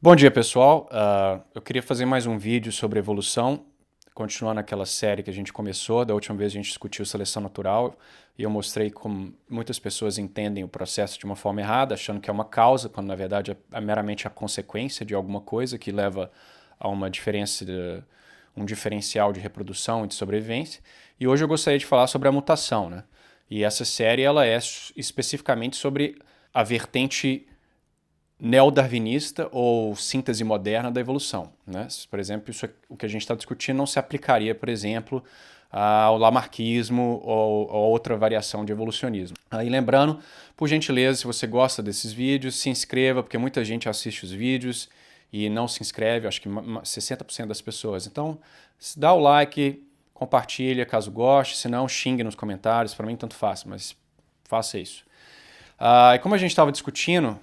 Bom dia, pessoal. Eu queria fazer mais um vídeo sobre evolução, continuando aquela série que a gente começou. Da última vez a gente discutiu seleção natural e eu mostrei como muitas pessoas entendem o processo de uma forma errada, achando que é uma causa, quando na verdade é meramente a consequência de alguma coisa que leva a uma diferença, um diferencial de reprodução e de sobrevivência. E hoje eu gostaria de falar sobre a mutação, né? E essa série ela é especificamente sobre a vertente neodarwinista ou síntese moderna da evolução, né? Por exemplo, o que a gente está discutindo não se aplicaria, por exemplo, ao lamarquismo ou outra variação de evolucionismo. Aí lembrando, por gentileza, se você gosta desses vídeos, se inscreva, porque muita gente assiste os vídeos e não se inscreve, acho que 60% das pessoas. Então, dá o like, compartilha caso goste, se não, xingue nos comentários, para mim tanto faz, mas faça isso. E como a gente estava discutindo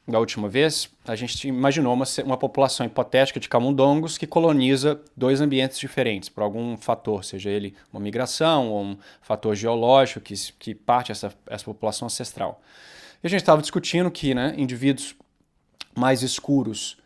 da última vez, a gente imaginou uma população hipotética de camundongos que coloniza dois ambientes diferentes, por algum fator, seja ele uma migração ou um fator geológico que parte essa população ancestral. E a gente estava discutindo que, né, indivíduos mais escuros,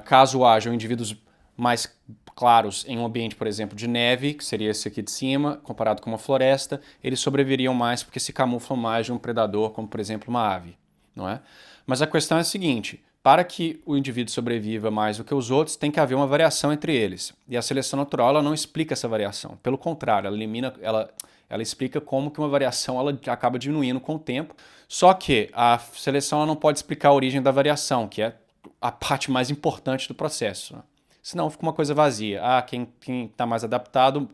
caso hajam indivíduos mais claros em um ambiente, por exemplo, de neve, que seria esse aqui de cima, comparado com uma floresta, eles sobreviveriam mais porque se camuflam mais de um predador, como por exemplo uma ave, não é? Mas a questão é a seguinte: para que o indivíduo sobreviva mais do que os outros, tem que haver uma variação entre eles. E a seleção natural ela não explica essa variação. Pelo contrário, ela explica como que uma variação ela acaba diminuindo com o tempo. Só que a seleção ela não pode explicar a origem da variação, que é a parte mais importante do processo, né? Senão fica uma coisa vazia. Quem está mais adaptado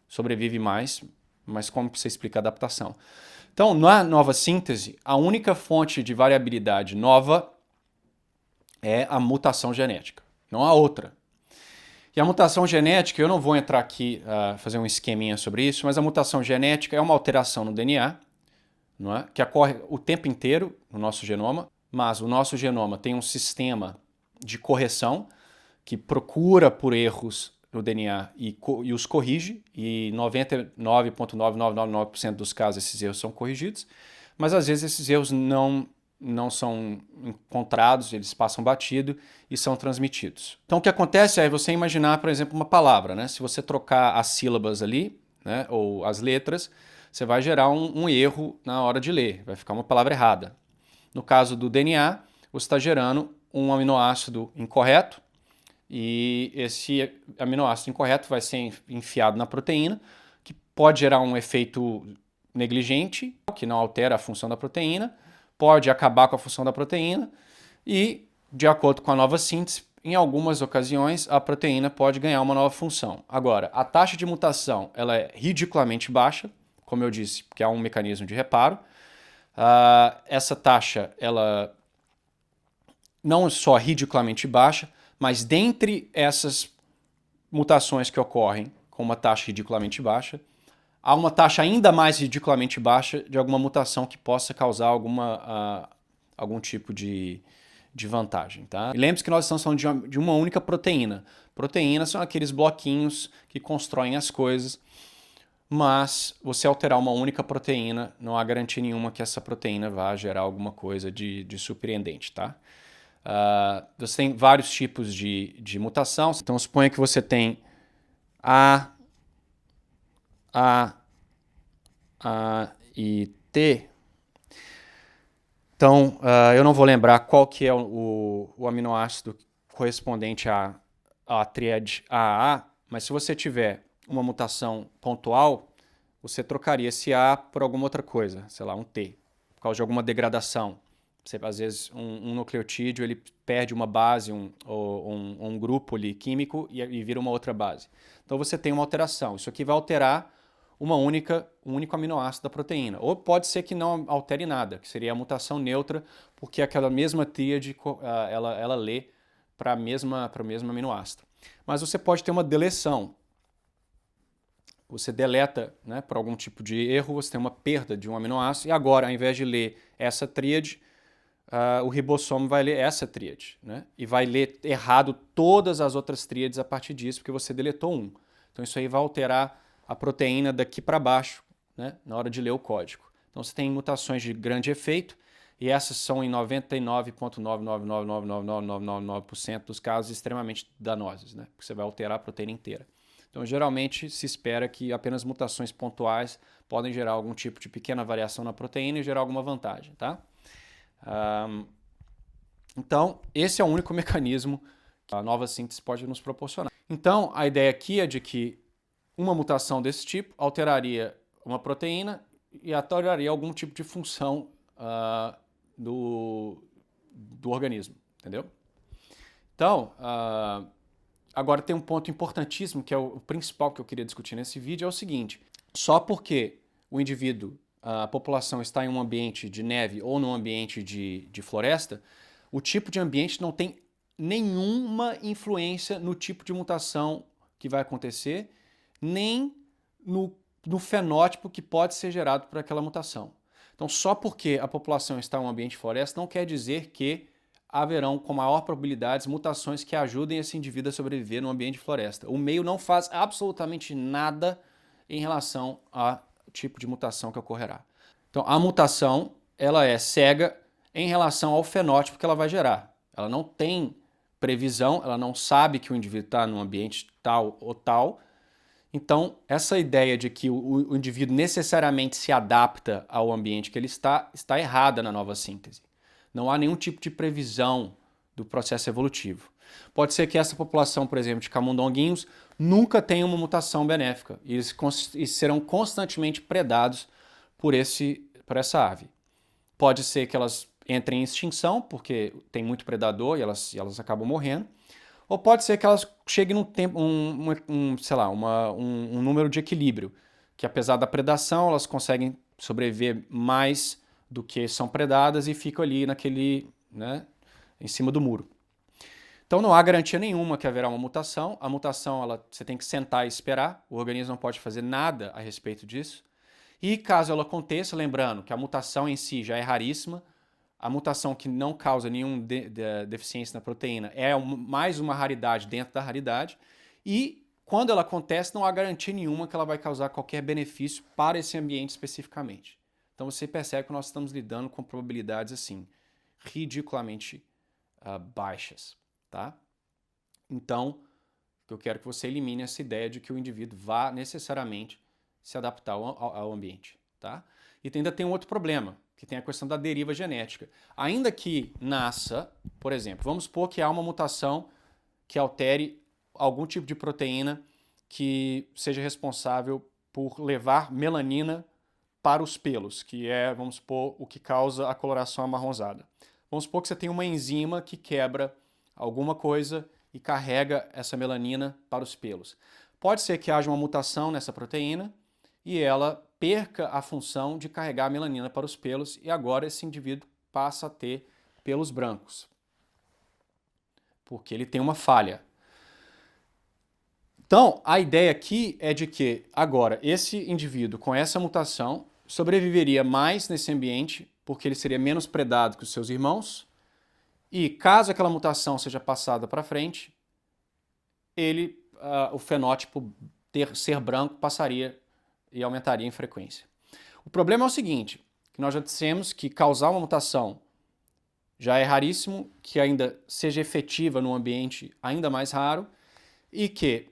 sobrevive mais, mas como você explica a adaptação? Então, na nova síntese, a única fonte de variabilidade nova é a mutação genética, não há outra. E a mutação genética, eu não vou entrar aqui fazer um esqueminha sobre isso, mas a mutação genética é uma alteração no DNA, não é? Que ocorre o tempo inteiro no nosso genoma, mas o nosso genoma tem um sistema de correção que procura por erros no DNA e os corrige, e 99,9999% dos casos esses erros são corrigidos, mas às vezes esses erros não são encontrados, eles passam batido e são transmitidos. Então o que acontece é você imaginar, por exemplo, uma palavra, né? Se você trocar as sílabas ali, né, ou as letras, você vai gerar um erro na hora de ler, vai ficar uma palavra errada. No caso do DNA, você está gerando um aminoácido incorreto, e esse aminoácido incorreto vai ser enfiado na proteína, que pode gerar um efeito negligente, que não altera a função da proteína, pode acabar com a função da proteína e, de acordo com a nova síntese, em algumas ocasiões a proteína pode ganhar uma nova função. Agora, a taxa de mutação ela é ridiculamente baixa, como eu disse, porque é um mecanismo de reparo. Essa taxa ela não é só ridiculamente baixa, mas dentre essas mutações que ocorrem com uma taxa ridiculamente baixa, há uma taxa ainda mais ridiculamente baixa de alguma mutação que possa causar algum tipo de vantagem. Tá? E lembre-se que nós estamos falando de uma única proteína. Proteínas são aqueles bloquinhos que constroem as coisas, mas você alterar uma única proteína, não há garantia nenhuma que essa proteína vá gerar alguma coisa de surpreendente. Tá? Você tem vários tipos de mutação. Então suponha que você tem A e T. Então eu não vou lembrar qual que é o aminoácido correspondente à tríade AA, mas se você tiver uma mutação pontual, você trocaria esse A por alguma outra coisa, sei lá, um T, por causa de alguma degradação. Às vezes um nucleotídeo ele perde uma base, um grupo ali químico e vira uma outra base. Então você tem uma alteração. Isso aqui vai alterar um único aminoácido da proteína. Ou pode ser que não altere nada, que seria a mutação neutra, porque aquela mesma tríade ela lê para o mesmo aminoácido. Mas você pode ter uma deleção. Você deleta, né, por algum tipo de erro, você tem uma perda de um aminoácido, e agora, ao invés de ler essa tríade, o ribossomo vai ler essa tríade, né? E vai ler errado todas as outras tríades a partir disso, porque você deletou um. Então isso aí vai alterar a proteína daqui para baixo, né, na hora de ler o código. Então você tem mutações de grande efeito e essas são em 99,999999999% dos casos extremamente danosas, né? Porque você vai alterar a proteína inteira. Então, geralmente, se espera que apenas mutações pontuais podem gerar algum tipo de pequena variação na proteína e gerar alguma vantagem, tá? Então, esse é o único mecanismo que a nova síntese pode nos proporcionar. Então, a ideia aqui é de que uma mutação desse tipo alteraria uma proteína e alteraria algum tipo de função do organismo, entendeu? Então, agora tem um ponto importantíssimo, que é o principal que eu queria discutir nesse vídeo, é o seguinte: só porque o indivíduo, a população está em um ambiente de neve ou num ambiente de floresta, o tipo de ambiente não tem nenhuma influência no tipo de mutação que vai acontecer, nem no fenótipo que pode ser gerado por aquela mutação. Então, só porque a população está em um ambiente de floresta não quer dizer que haverão com maior probabilidade mutações que ajudem esse indivíduo a sobreviver no ambiente de floresta. O meio não faz absolutamente nada em relação ao tipo de mutação que ocorrerá. Então, a mutação ela é cega em relação ao fenótipo que ela vai gerar. Ela não tem previsão, ela não sabe que o indivíduo está num ambiente tal ou tal. Então, essa ideia de que o indivíduo necessariamente se adapta ao ambiente que ele está errada na nova síntese. Não há nenhum tipo de previsão do processo evolutivo. Pode ser que essa população, por exemplo, de camundonguinhos, nunca tenha uma mutação benéfica e eles serão constantemente predados por essa ave. Pode ser que elas entrem em extinção, porque tem muito predador e elas acabam morrendo. Ou pode ser que elas cheguem num tempo, sei lá, um número de equilíbrio, que apesar da predação, elas conseguem sobreviver mais do que são predadas e ficam ali né, em cima do muro. Então não há garantia nenhuma que haverá uma mutação. A mutação, você tem que sentar e esperar, o organismo não pode fazer nada a respeito disso. E caso ela aconteça, lembrando que a mutação em si já é raríssima, a mutação que não causa nenhuma deficiência na proteína é mais uma raridade dentro da raridade. E quando ela acontece, não há garantia nenhuma que ela vai causar qualquer benefício para esse ambiente especificamente. Então você percebe que nós estamos lidando com probabilidades assim, ridiculamente baixas. Tá? Então, eu quero que você elimine essa ideia de que o indivíduo vá necessariamente se adaptar ao ambiente. Tá? E ainda tem um outro problema, que tem a questão da deriva genética. Ainda que nasça, por exemplo, vamos supor que há uma mutação que altere algum tipo de proteína que seja responsável por levar melanina para os pelos, que é, vamos supor, o que causa a coloração amarronzada. Vamos supor que você tem uma enzima que quebra alguma coisa e carrega essa melanina para os pelos. Pode ser que haja uma mutação nessa proteína e ela perca a função de carregar a melanina para os pelos e agora esse indivíduo passa a ter pelos brancos, porque ele tem uma falha. Então, a ideia aqui é de que agora esse indivíduo com essa mutação sobreviveria mais nesse ambiente porque ele seria menos predado que os seus irmãos e caso aquela mutação seja passada para frente, o fenótipo ser branco passaria e aumentaria em frequência. O problema é o seguinte, que nós já dissemos que causar uma mutação já é raríssimo, que ainda seja efetiva num ambiente ainda mais raro e que,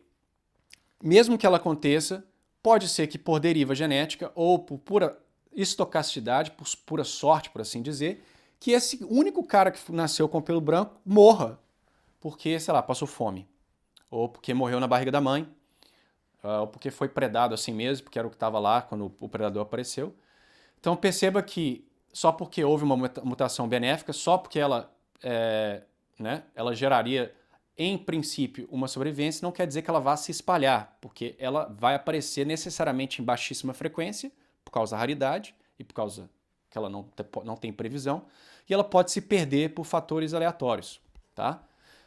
mesmo que ela aconteça, pode ser que por deriva genética ou por pura estocasticidade, por pura sorte, por assim dizer, que esse único cara que nasceu com pelo branco morra porque, sei lá, passou fome, ou porque morreu na barriga da mãe, ou porque foi predado assim mesmo, porque era o que estava lá quando o predador apareceu. Então perceba que só porque houve uma mutação benéfica, só porque ela geraria, em princípio, uma sobrevivência, não quer dizer que ela vá se espalhar, porque ela vai aparecer necessariamente em baixíssima frequência, por causa da raridade e por causa que ela não tem previsão, e ela pode se perder por fatores aleatórios. Tá?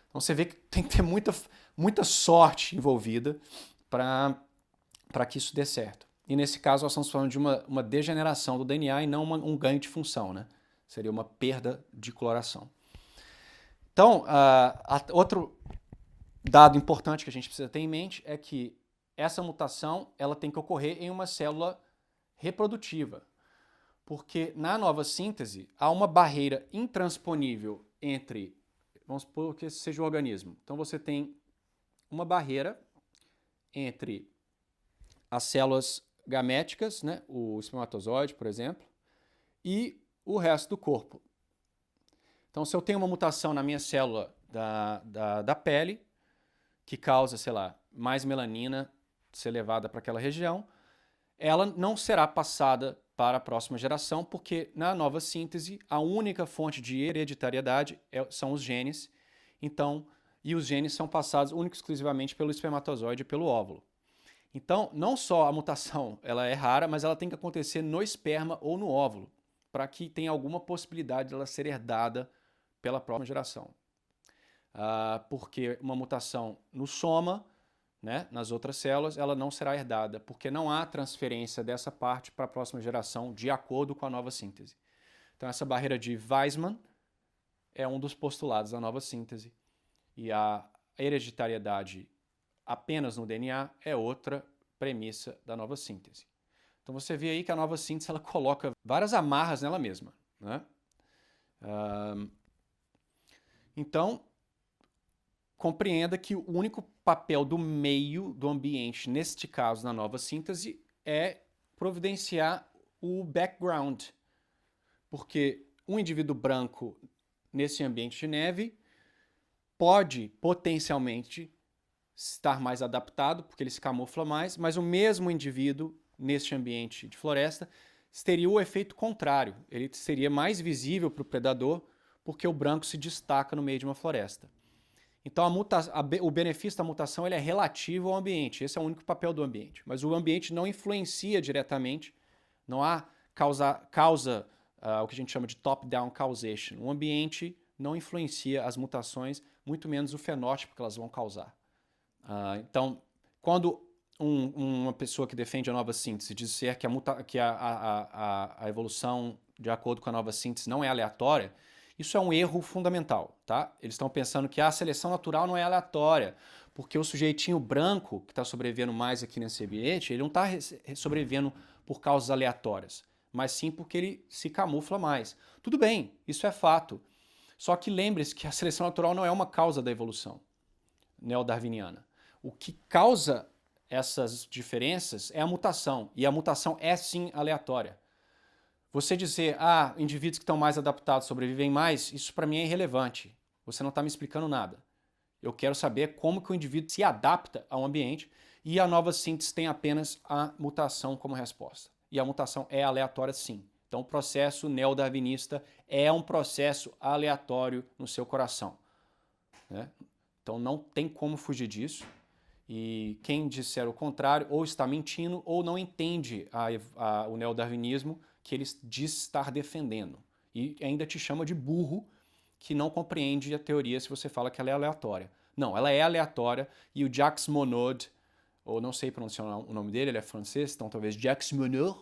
Então você vê que tem que ter muita sorte envolvida para que isso dê certo. E nesse caso nós estamos falando de uma degeneração do DNA e não um ganho de função, né? Seria uma perda de coloração. Então, outro dado importante que a gente precisa ter em mente é que essa mutação ela tem que ocorrer em uma célula reprodutiva. Porque na nova síntese há uma barreira intransponível entre, vamos supor que esse seja o organismo. Então você tem uma barreira entre as células gaméticas, né, o espermatozoide, por exemplo, e o resto do corpo. Então, se eu tenho uma mutação na minha célula da pele, que causa, sei lá, mais melanina ser levada para aquela região, ela não será passada para a próxima geração, porque na nova síntese, a única fonte de hereditariedade são os genes. Então, e os genes são passados única e exclusivamente pelo espermatozoide e pelo óvulo. Então, não só a mutação ela é rara, mas ela tem que acontecer no esperma ou no óvulo, para que tenha alguma possibilidade de ela ser herdada pela próxima geração. Porque uma mutação no soma, né, nas outras células, ela não será herdada, porque não há transferência dessa parte para a próxima geração de acordo com a nova síntese. Então, essa barreira de Weismann é um dos postulados da nova síntese. E a hereditariedade apenas no DNA é outra premissa da nova síntese. Então você vê aí que a nova síntese ela coloca várias amarras nela mesma, né? Então, compreenda que o único papel do meio, do ambiente, neste caso na nova síntese, é providenciar o background. Porque um indivíduo branco nesse ambiente de neve pode potencialmente estar mais adaptado, porque ele se camufla mais, mas o mesmo indivíduo neste ambiente de floresta teria o efeito contrário. Ele seria mais visível para o predador, porque o branco se destaca no meio de uma floresta. Então o benefício da mutação ele é relativo ao ambiente, esse é o único papel do ambiente. Mas o ambiente não influencia diretamente, não há causa o que a gente chama de top-down causation. O ambiente não influencia as mutações, muito menos o fenótipo que elas vão causar. Então, quando uma pessoa que defende a nova síntese disser que a evolução de acordo com a nova síntese não é aleatória, isso é um erro fundamental, tá? Eles estão pensando que a seleção natural não é aleatória, porque o sujeitinho branco que está sobrevivendo mais aqui nesse ambiente, ele não está sobrevivendo por causas aleatórias, mas sim porque ele se camufla mais. Tudo bem, isso é fato. Só que lembre-se que a seleção natural não é uma causa da evolução neodarwiniana. O que causa essas diferenças é a mutação, e a mutação é sim aleatória. Você dizer, indivíduos que estão mais adaptados sobrevivem mais, isso para mim é irrelevante. Você não está me explicando nada. Eu quero saber como que o indivíduo se adapta ao ambiente e a nova síntese tem apenas a mutação como resposta. E a mutação é aleatória sim. Então o processo neodarwinista é um processo aleatório no seu coração, né? Então não tem como fugir disso. E quem disser o contrário ou está mentindo ou não entende o neodarwinismo que ele diz estar defendendo. E ainda te chama de burro que não compreende a teoria se você fala que ela é aleatória. Não, ela é aleatória e o Jacques Monod, ou não sei pronunciar o nome dele, ele é francês, então talvez Jacques Monod,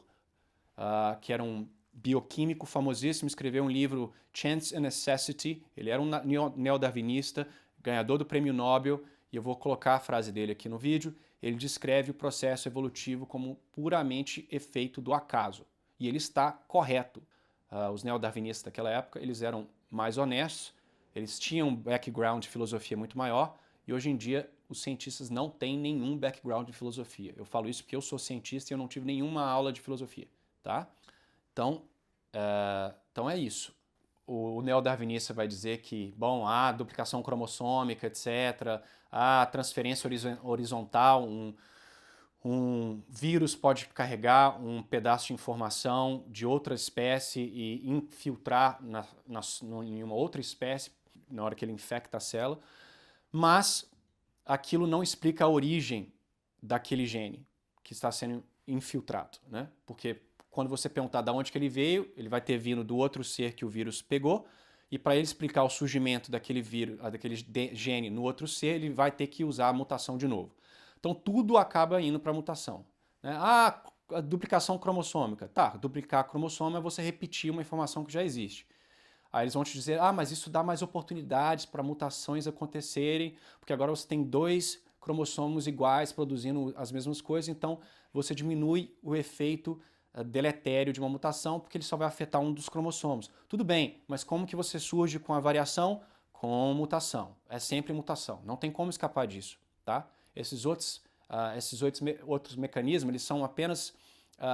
que era um bioquímico famosíssimo, escreveu um livro Chance and Necessity, ele era um neodarwinista, ganhador do prêmio Nobel, e eu vou colocar a frase dele aqui no vídeo. Ele descreve o processo evolutivo como puramente efeito do acaso. E ele está correto. Os neodarwinistas daquela época, eles eram mais honestos, eles tinham um background de filosofia muito maior, e hoje em dia os cientistas não têm nenhum background de filosofia. Eu falo isso porque eu sou cientista e eu não tive nenhuma aula de filosofia, tá? Então é isso. O neodarwinista vai dizer que, bom, há duplicação cromossômica, etc., há transferência horizontal, um vírus pode carregar um pedaço de informação de outra espécie e infiltrar em uma outra espécie na hora que ele infecta a célula, mas aquilo não explica a origem daquele gene que está sendo infiltrado, né? Porque quando você perguntar de onde que ele veio, ele vai ter vindo do outro ser que o vírus pegou, e para ele explicar o surgimento daquele gene no outro ser, ele vai ter que usar a mutação de novo. Então tudo acaba indo para a mutação, né? A duplicação cromossômica. Tá, duplicar cromossomo é você repetir uma informação que já existe. Aí eles vão te dizer, mas isso dá mais oportunidades para mutações acontecerem, porque agora você tem 2 cromossomos iguais produzindo as mesmas coisas, então você diminui o efeito deletério de uma mutação, porque ele só vai afetar um dos cromossomos. Tudo bem, mas como que você surge com a variação? Com mutação. É sempre mutação. Não tem como escapar disso, tá? Esses outros mecanismos, eles são apenas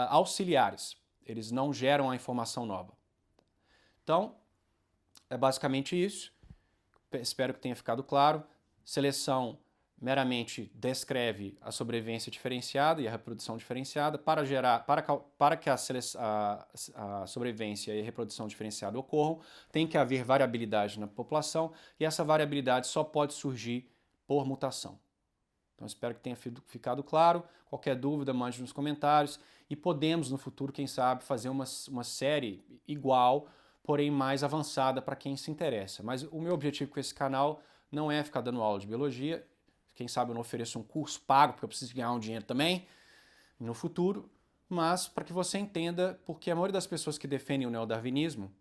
auxiliares. Eles não geram a informação nova. Então, é basicamente isso. Espero que tenha ficado claro. Seleção meramente descreve a sobrevivência diferenciada e a reprodução diferenciada. Para que a sobrevivência e a reprodução diferenciada ocorram, tem que haver variabilidade na população e essa variabilidade só pode surgir por mutação. Então espero que tenha ficado claro. Qualquer dúvida, mande nos comentários e podemos no futuro, quem sabe, fazer uma série igual, porém mais avançada para quem se interessa. Mas o meu objetivo com esse canal não é ficar dando aula de biologia. Quem sabe eu não ofereço um curso pago, porque eu preciso ganhar um dinheiro também no futuro, mas para que você entenda, porque a maioria das pessoas que defendem o neodarwinismo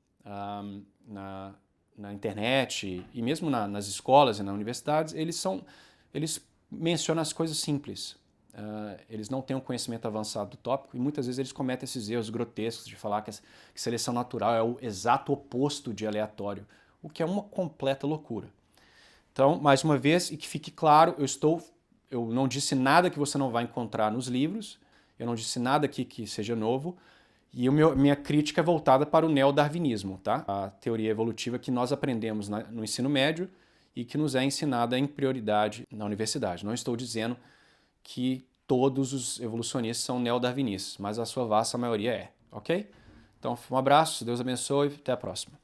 na internet e mesmo nas escolas e nas universidades, eles mencionam as coisas simples. Eles não têm um conhecimento avançado do tópico e muitas vezes eles cometem esses erros grotescos de falar que seleção natural é o exato oposto de aleatório, o que é uma completa loucura. Então, mais uma vez, e que fique claro, eu não disse nada que você não vai encontrar nos livros, eu não disse nada aqui que seja novo, e minha crítica é voltada para o neodarwinismo, tá? A teoria evolutiva que nós aprendemos no ensino médio e que nos é ensinada em prioridade na universidade. Não estou dizendo que todos os evolucionistas são neodarwinistas, mas a sua vasta maioria é, ok? Então, um abraço, Deus abençoe e até a próxima.